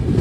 Hi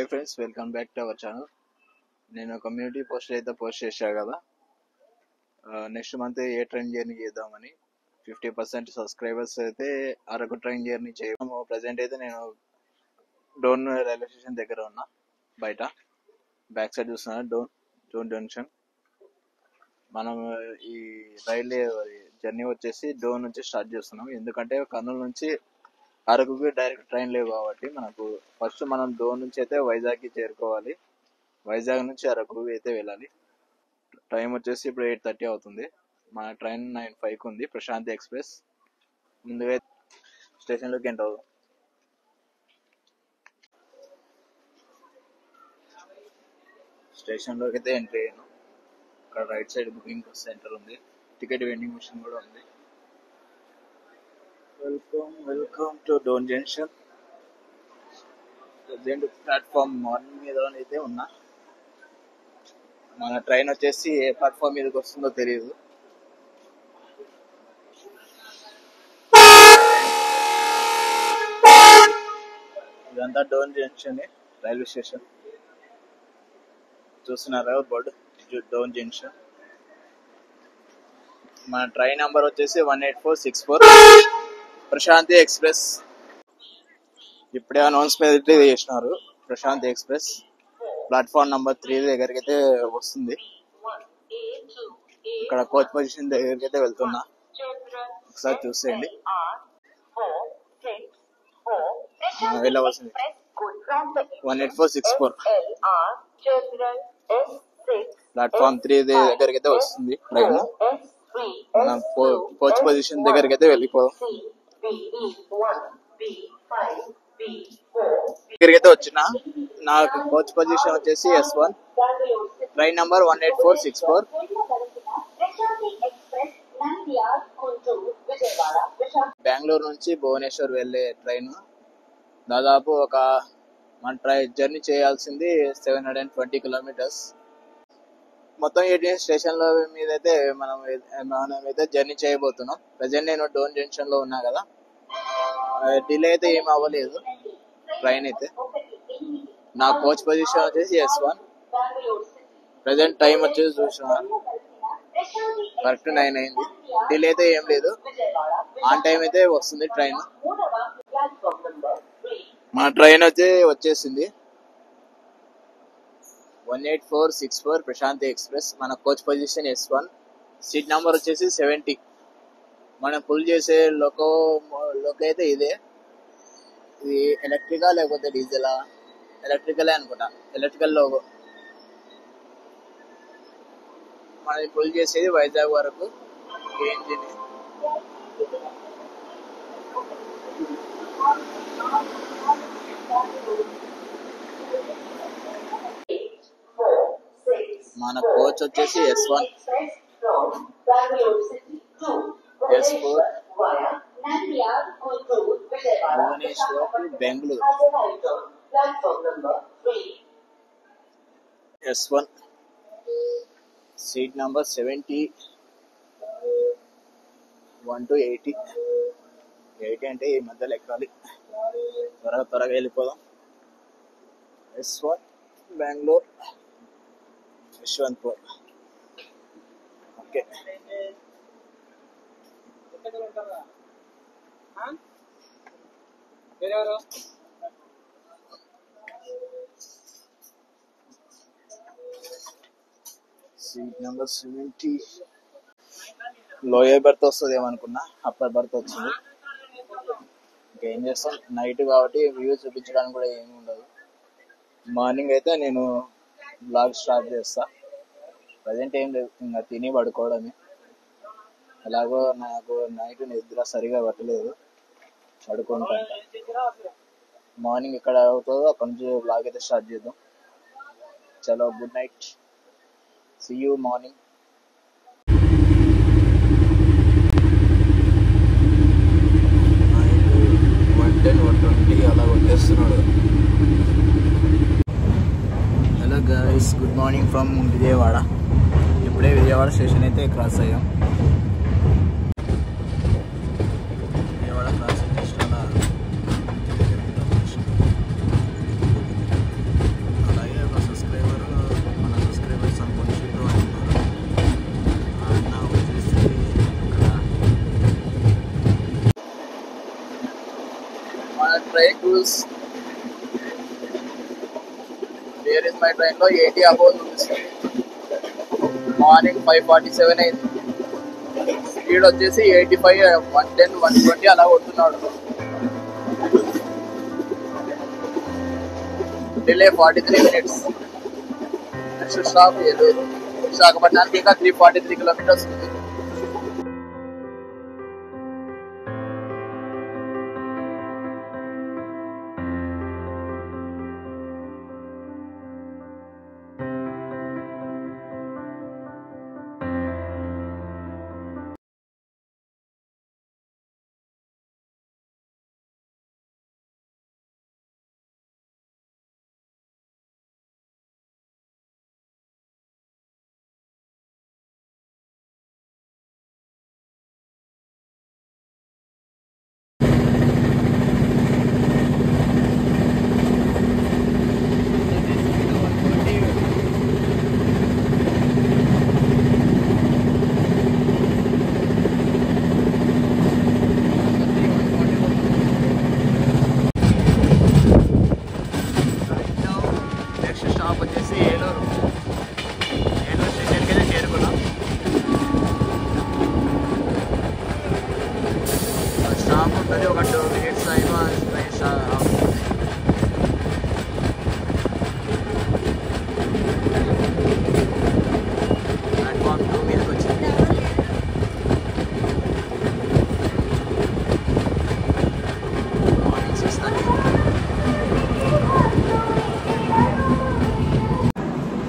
friends, welcome back to our channel. నేను community post అయితే post చేశాను కదా, నెక్స్ట్ మంత్ ఏ ట్రైన్ జర్నీ చేద్దామని. 50% సబ్స్క్రైబర్స్ అయితే అరకు ట్రైన్ జర్నీ చేయము. ప్రజెంట్ అయితే నేను డోన్ రైల్వే స్టేషన్ దగ్గర ఉన్నా. బయట బ్యాక్ సైడ్ చూస్తున్నా డోన్ జంక్షన్. మనం ఈ రైల్వే జర్నీ వచ్చేసి డోన్ నుంచి స్టార్ట్ చేస్తున్నాం. ఎందుకంటే కర్నూలు నుంచి అరకుకి డైరెక్ట్ ట్రైన్ లేవు కాబట్టి మనకు ఫస్ట్ మనం డోన్ నుంచి అయితే వైజాగ్కి చేరుకోవాలి. వైజాగ్ నుంచి అరకు అయితే వెళ్ళాలి. టైం వచ్చేసి ఇప్పుడు 8:30 అవుతుంది. మన ట్రైన్ 9:05కి ఉంది, ప్రశాంతి ఎక్స్ప్రెస్. ముందుగా స్టేషన్లోకి ఎంటర్ అవుతాం. స్టేషన్లోకి అయితే ఎంట్రీ అయ్యాను. ఇక్కడ రైట్ సైడ్ బుకింగ్ సెంటర్ ఉంది, టికెట్ వెండింగ్ మిషన్ కూడా ఉంది. Welcome to Dhone junction. Present platform 1 మీద అయితే ఉన్నా. మన ట్రైన్ వచ్చేసి ఏ ప్లాట్ఫామ్ మీదకి వస్తుందో తెలియదు. ఇదంతా డోన్ జంక్షన్ రైల్వే స్టేషన్. చూస్తున్నారా బోర్డు, డోన్ జంక్షన్. మన ట్రైన్ నంబర్ వచ్చేసి 18464 ప్రశాంతి ఎక్స్ప్రెస్. ఇప్పుడే అనౌన్స్మెంట్ చేసినారు. ప్రశాంతి ఎక్స్ప్రెస్ ప్లాట్ఫామ్ నంబర్ 3 దగ్గరికి అయితే వస్తుంది. ఇక్కడ కోచ్ పొజిషన్ దగ్గరికి అయితే వెళ్తున్నా, ఒకసారి చూసేయండి. వెళ్ళవలసింది 18464 ప్లాట్ఫామ్ 3 దగ్గరికి అయితే వస్తుంది ట్రైన్. మనం కోచ్ పొజిషన్ దగ్గరికి అయితే వెళ్ళిపోదాం. దగ్గరికి అయితే వచ్చిన నాకు కోచ్ పొజిషన్ వచ్చేసి S1, ట్రైన్ నంబర్ 18464. బెంగళూరు నుంచి భువనేశ్వర్ వెళ్ళే ట్రైన్. దాదాపు మన జర్నీ చేయాల్సింది 720 కిలోమీటర్స్. మొత్తం 18 స్టేషన్ల మీద అయితే మనమైతే జర్నీ చేయబోతున్నాం. ప్రజెంట్ నేను డోన్ జంక్షన్ లో ఉన్నా కదా, డిలే అయితే ఏం అవ్వలేదు ట్రైన్ అయితే. నా కోచ్ పొజిషన్ వచ్చేసి S1. ప్రజెంట్ టైం వచ్చేసి చూసిన కరెక్ట్ 9 అయింది. డిలే అయితే ఏం లేదు, ఆన్ టైం అయితే వస్తుంది ట్రైన్. మా ట్రైన్ వచ్చేసింది 18464 ప్రశాంతి ఎక్స్ప్రెస్. మన coach position S1, seat number వచ్చేసి 70. మనం పుల్ చేసే లోకో అయితే ఇదే. ఇది ఎలక్ట్రికా లేకపోతే డీజిలా? ఎలక్ట్రికలే అనుకుంటా, ఎలక్ట్రికల్ లోగో. మనం పుల్ చేసేది వైజాగ్ వరకు ఇంజిన్. మన కోచ్ వచ్చేసి S1, S4 Bhubaneswar Bengaluru. S1 seat number 70, 1 to 80. 80 అంటే ఈ మధ్యలో ఎక్కాలి. త్వరగా వెళ్ళిపోదాం. S1 Bengaluru Yesvantpur. Okay, seat number 70. Lower berth వస్తుంది ఏమనుకున్నా, అప్పర్ బర్త్ వచ్చింది. ఇంకేం చేస్తాం, నైట్ కాబట్టి వ్యూ చూపించడానికి కూడా ఏమి ఉండదు. మార్నింగ్ అయితే నేను బ్లాగ్ స్టార్ట్ చేస్తా. ప్రజెంట్ ఏం లేదు, ఇంకా తిని పడుకోవడమే. ఎలాగో నాకు నైట్ నిద్ర సరిగా పట్టలేదు, పడుకుంటాను. మార్నింగ్ ఎక్కడ అవుతుందో అక్కడ నుంచి బ్లాగ్ అయితే స్టార్ట్ చేద్దాం. చలో, good night, see you morning. Vijayawada station అయితే క్రాస్ అయ్యాం. విజయవాడ క్రాస్ జస్ట్ అలా అలాగే ఒక సబ్స్క్రైబర్ మన సబ్స్క్రైబర్స్ అనుకుంటూ అంటున్నారు. అన్న వచ్చేసి మన train rules. Where is my ట్రైన్లో 80 అబోవ్ చూపిస్తుంది. మార్నింగ్ 5:47 అయింది. స్పీడ్ వచ్చేసి 85, 110, 120 అలా కొడుతున్నాడు. Delay 43 minutes. Next stop Eluru. విశాఖపట్నానికి ఇంకా 343 kilometers ఉంది.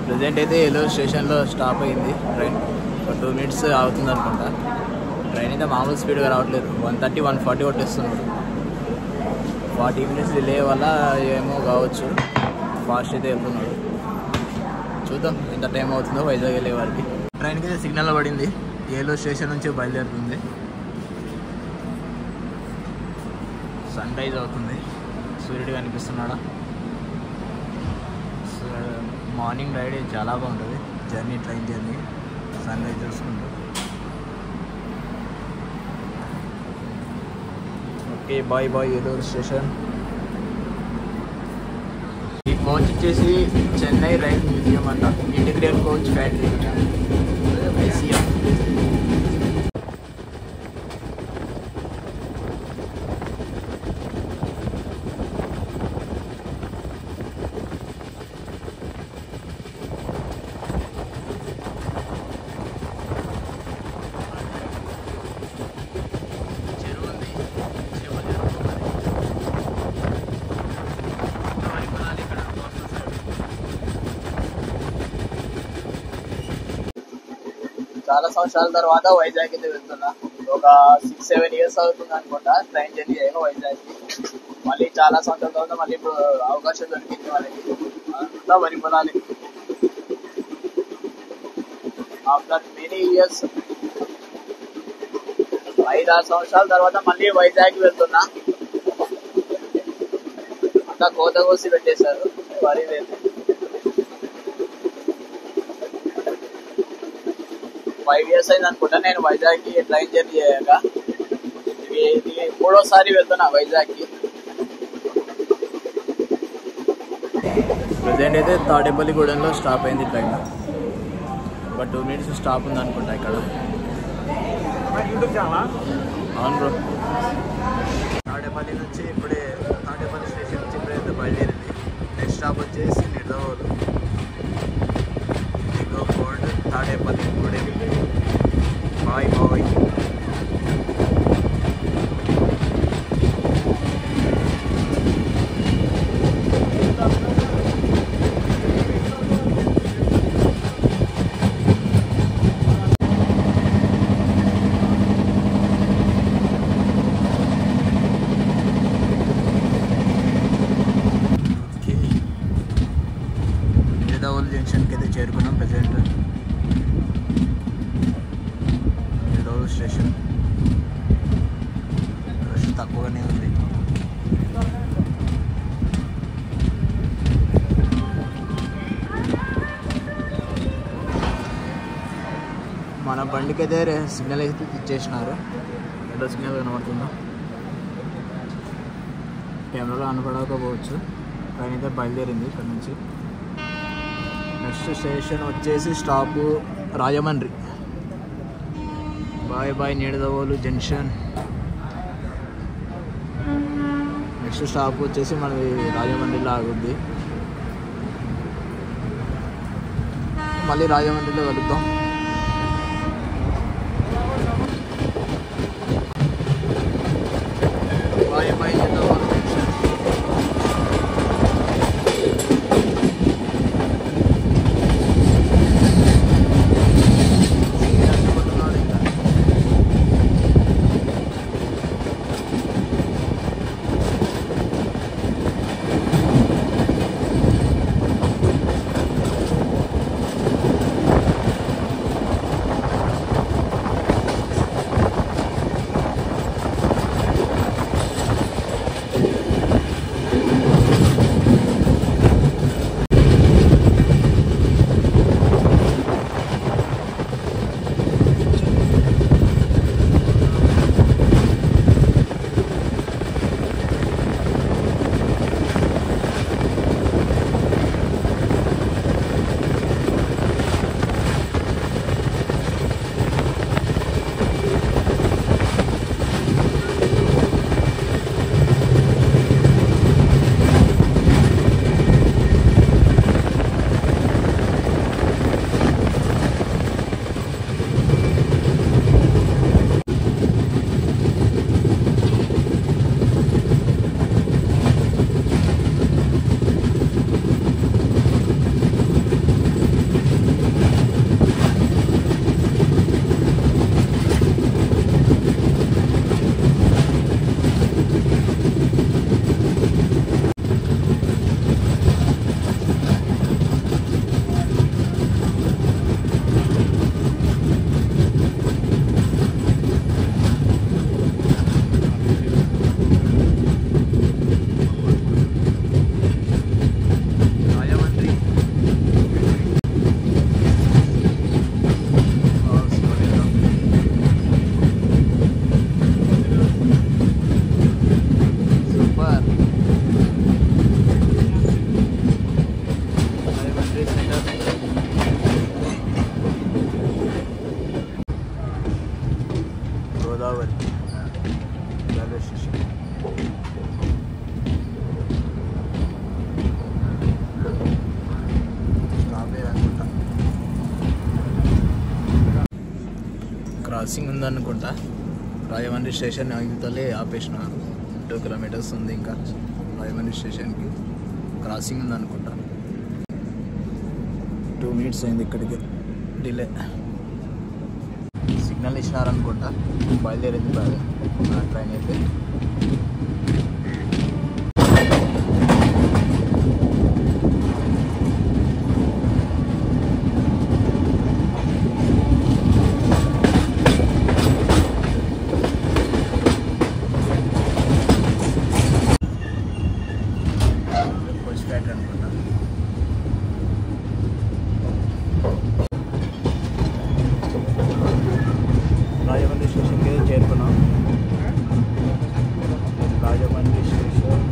ప్రజెంట్ అయితే ఏలూరు స్టేషన్లో స్టాప్ అయింది ట్రైన్. ఒక 2 minutes అవుతుంది అనుకుంటా. ట్రైన్ అయితే మామూలు స్పీడ్గా రావట్లేదు. 130, 140 కొట్టేస్తున్నాడు. 40 minutes డిలే వల్ల ఏమో కావచ్చు, ఫాస్ట్ అయితే వెళ్తున్నాడు. చూద్దాం ఎంత టైం అవుతుందో వైజాగ్ వెళ్ళే వారికి. ట్రైన్కి అయితే సిగ్నల్ పడింది. ఏలూరు స్టేషన్ నుంచి బయలుదేరుతుంది. సన్ రైజ్ అవుతుంది. సూర్యుడు కనిపిస్తున్నాడా? మార్నింగ్ రైడ్ చాలా బాగుంటుంది. Journey, train journey, sunrise చూసుకుంటూ. Okay, bye bye Eluru station. ఈ కోచ్ వచ్చేసి చెన్నై రైల్ మ్యూజియం అంట. Integrate coach factory ICM. చాలా సంవత్సరాల తర్వాత వైజాగ్ అయితే వెళ్తున్నా. ఒక 6-7 years అవుతుంది అనుకుంటా ట్రైన్ జర్నీ అయ్యో వైజాగ్. మళ్ళీ చాలా సంవత్సరాల తర్వాత మళ్ళీ ఇప్పుడు అవకాశం దొరికింది వాళ్ళకి. అంతా వరి పొలాలకి. ఆఫ్టర్ మెనీ ఇయర్స్ 5-6 సంవత్సరాల తర్వాత మళ్ళీ వైజాగ్ వెళ్తున్నా. అంతా కోత కోసి పెట్టేశారు వరి రేపు. 5 years అయింది అనుకుంటా నేను వైజాగ్కి ట్రైన్ జర్నీ చేయక. ఇది 3వసారి వెళ్తున్నా వైజాగ్కి. ప్రజెంట్ అయితే తాడేపల్లిగూడెంలో స్టాప్ అయింది ట్రైన్. ఒక 2 minutes స్టాప్ ఉంది అనుకుంటా ఇక్కడ. అవును బ్రో. తాడేపల్లి నుంచి ఇప్పుడే తాడేపల్లి స్టేషన్ నుంచి ఇప్పుడైతే బయలుదేరింది. నెక్స్ట్ స్టాప్ వచ్చేసి Nidadavolu. Fort Tadepalligudem. Bye bye. Nidadavolu జంక్షన్కి అయితే చేరుకున్నాం ప్రజెంట్. స్లోగానే ఉంది. మన బండికి అయితే సిగ్నల్ అయితే ఇచ్చేసినారు. రెండో సిగ్నల్ కనబడుతుందా? కెమెరాలో కనపడకపోవచ్చు. ట్రైన్ అయితే బయలుదేరింది ఇక్కడ నుంచి. నెక్స్ట్ స్టేషన్ వచ్చేసి stop Rajahmundry. Bye bye Nidadavolu junction. Next stop వచ్చేసి మనది రాజమండ్రిలో ఆగుద్ది. మళ్ళీ రాజమండ్రిలో కలుద్దాం. Bye bye Nidadavolu junction. Godavari railway station. Crossing ఉందనుకుంటా. రాజమండ్రి స్టేషన్ ఆగితలే ఆపేసిన. 2 కిలోమీటర్స్ ఉంది ఇంకా రాజమండ్రి స్టేషన్కి. క్రాసింగ్ ఉందనుకుంటా. 2 minutes అయింది ఇక్కడికి డిలే. సిగ్నల్ ఇచ్చినారనుకుంటా. బయలుదేరింది బాగా ట్రైన్ అయితే. అనుకుంటా. రాజమండ్రి స్టేషన్కి చేరుకున్నాం. రాజమండ్రి స్టేషన్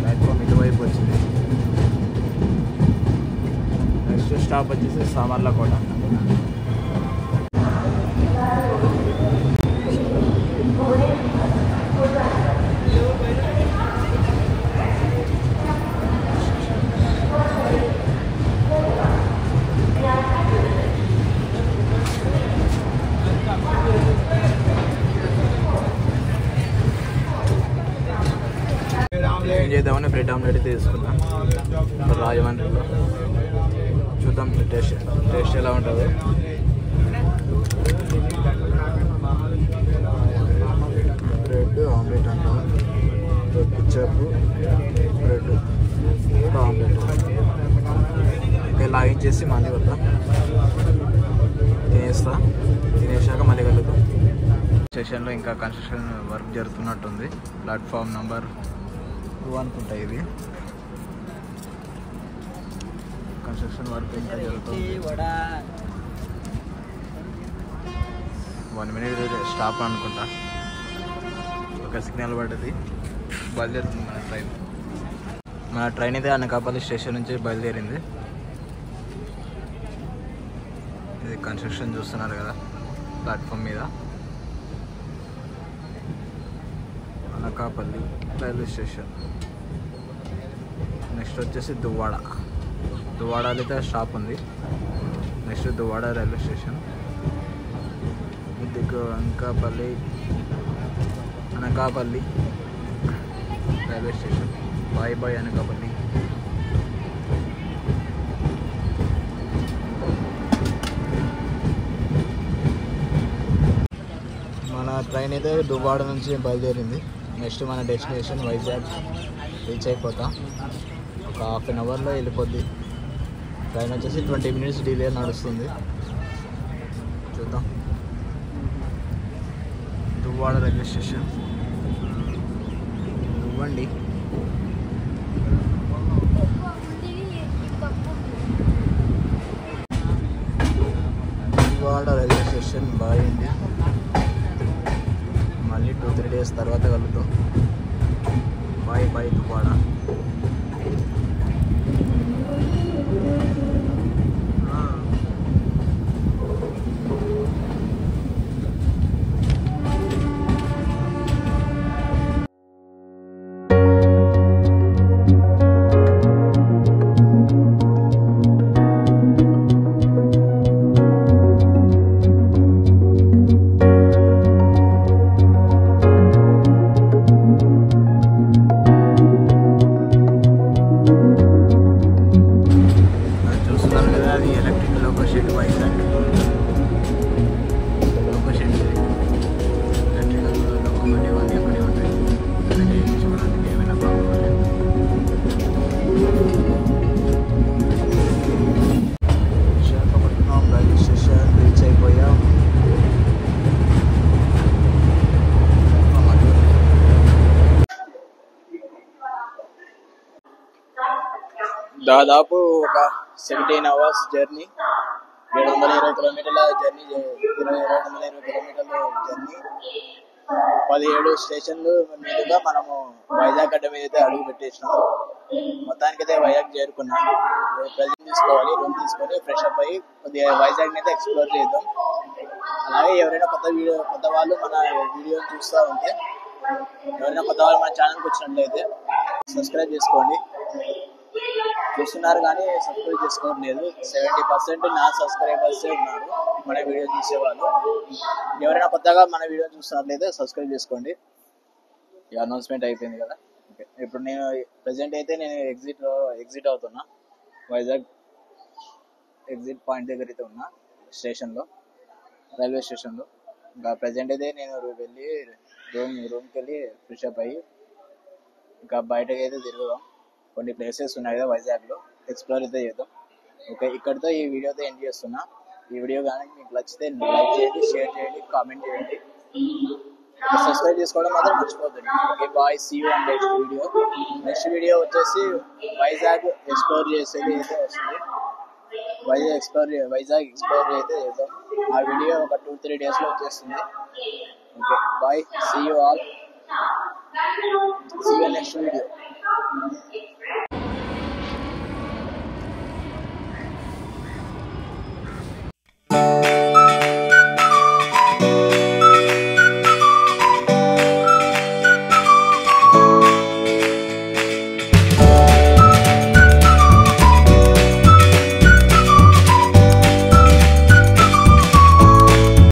ప్లాట్ఫామ్ ఇటువైపు వచ్చింది. నెక్స్ట్ స్టాప్ వచ్చేసి సామర్లకోట. ఏం చేద్దామని బ్రెడ్ ఆమ్లెట్ అయితే తీసుకున్నాం రాజమండ్రిలో. చూద్దాం టేస్ట్ ఎలా ఉంటుందో. బ్రెడ్ ఆమ్లెట్ అంటాం. పిచ్చప్ బ్రెడ్ ఆమ్లెట్ లాగించేసి మళ్ళీ వద్దాం. తినేస్తా, తినేసాక మళ్ళీ కలుగుతాం. స్టేషన్లో ఇంకా కన్స్ట్రక్షన్ వర్క్ జరుగుతున్నట్టుంది. ప్లాట్ఫామ్ నెంబర్ 2 అనుకుంటా. ఇది కన్స్ట్రక్షన్ వర్క్ ఇంకా జరుగుతుంది. 1 minute స్టాప్ అనుకుంటా. ఒక సిగ్నల్ పడ్డది, బయలుదేరుతుంది మన ట్రైన్ అయితే అనకాపల్లి స్టేషన్ నుంచి బయలుదేరింది. ఇది కన్స్ట్రక్షన్ చూస్తున్నారు కదా ప్లాట్ఫామ్ మీద. Anakapalli railway station. నెక్స్ట్ వచ్చేసి దువ్వాడలో అయితే స్టాప్ ఉంది. Next Duvvada railway station. ఇది Anakapalli railway station. Bye Anakapalli. మన ట్రైన్ అయితే దువ్వాడ నుంచి బయలుదేరింది. నెక్స్ట్ మన డెస్టినేషన్ వైజాగ్ రీచ్ అయిపోతాం. ఒక 1/2 అవర్లో వెళ్ళిపోద్ది. ట్రైన్ వచ్చేసి 20 minutes డిలే నడుస్తుంది. చూద్దాం. Duvvada railway station. దువ్వండి. దువ్వాడ రైల్వే స్టేషన్ బాగుంది. మళ్ళీ 2-3 days తర్వాత కలుగుతాం. బాయ్ దువ్వాడ. దాదాపు ఒక 17 hours జర్నీ, 720 kilometerల జర్నీ, 720 kilometerల జర్నీ, 17 స్టేషన్లు మీదుగా మనము వైజాగ్ గడ్డ మీద అయితే అడుగు పెట్టేసినాం. మొత్తానికైతే వైజాగ్ చేరుకున్నాం. ప్రజెంట్ తీసుకోవాలి, రూమ్ తీసుకొని ఫ్రెష్ అప్ అయ్యి కొద్దిగా వైజాగ్ అయితే ఎక్స్ప్లోర్ చేద్దాం. అలాగే ఎవరైనా కొత్త వాళ్ళు మన వీడియో చూస్తూ ఉంటే, ఎవరైనా కొత్త వాళ్ళు మన ఛానల్కి వచ్చినట్లయితే సబ్స్క్రైబ్ చేసుకోండి. చూస్తున్నారు కానీ సబ్స్క్రైబ్ చేసుకోవట్లేదు. 70% నా సబ్స్క్రైబర్స్ ఉన్నారు మన వీడియో చూసేవాళ్ళు. ఎవరైనా కొత్తగా మన వీడియో చూస్తున్నట్లయితే సబ్స్క్రైబ్ చేసుకోండి. ఈ అనౌన్స్మెంట్ అయిపోయింది కదా. ఓకే, ఇప్పుడు నేను ప్రెజెంట్ అయితే నేను ఎగ్జిట్ అవుతున్నా. వైజాగ్ ఎగ్జిట్ పాయింట్ దగ్గర అయితే ఉన్నా, స్టేషన్లో, రైల్వే స్టేషన్లో. ఇంకా ప్రెజెంట్ అయితే నేను వెళ్ళి రూమ్కి వెళ్ళి ఫ్రెష్ అప్ అయ్యి ఇంకా బయటకి అయితే తిరుగుదాం. కొన్ని ప్లేసెస్ ఉన్నాయి కదా వైజాగ్లో, ఎక్స్ప్లోర్ అయితే చేద్దాం. ఓకే, ఇక్కడితో ఈ వీడియో అయితే ఎండ్ చేస్తున్నా. ఈ వీడియో కానీ మీకు నచ్చితే లైక్ చేయండి, షేర్ చేయండి, కామెంట్ చేయండి, సబ్స్క్రైబ్ చేసుకోవడం మాత్రం మర్చిపోతుంది. Okay bye, see you and next video వచ్చేసి వైజాగ్ ఎక్స్ప్లోర్ చేసేది అయితే వస్తుంది. వైజాగ్ ఎక్స్ప్లోర్ అయితే చేద్దాం. ఆ వీడియో ఒక 2-3 days వచ్చేస్తుంది. Okay bye, see you all, see you next video.